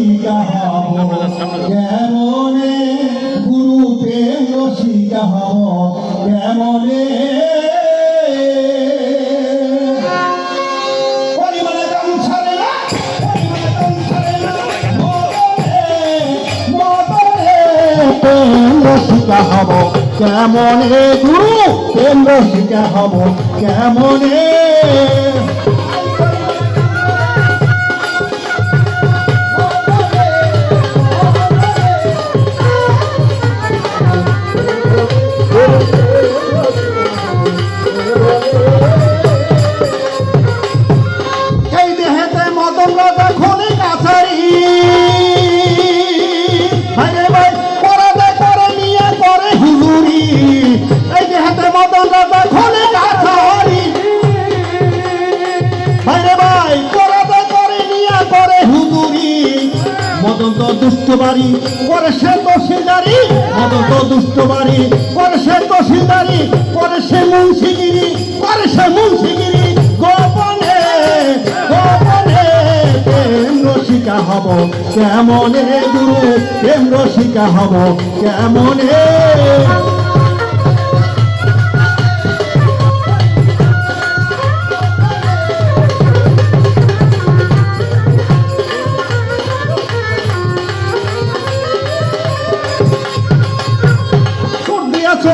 রসিকা হব কেমনে গুরু প্রেম রসিকা হব কেমনে রসিকা হব কেমনে গুরু প্রেম রসিকা হব কেমনে এই দেহেতে মদন রাজা খনি কাছারি এই দেহাতে মদন রাজা খনি কাছারি ভাইরে ভাই পরাদে করে নিয়া করে হুজুরি মদন তো দুষ্ট বাড়ি করে সে তহসিলদারি মদন তো দুষ্ট বাড়ি করে সে তহসিলদারি করে সে মুন্সিগিরি করে সে মুন্সিগিরি গোপনে গোপনে প্রেম রসিকা হব কেমনে গুরু প্রেম রসিকা হব কেমনে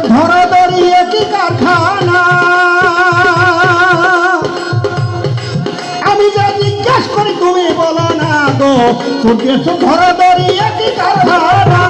ধরা দাঁড়িয়ে কি কারখানা আমি যা জিজ্ঞাসা করি তুমি বলো না গো ধরা দাঁড়িয়ে কি কারখানা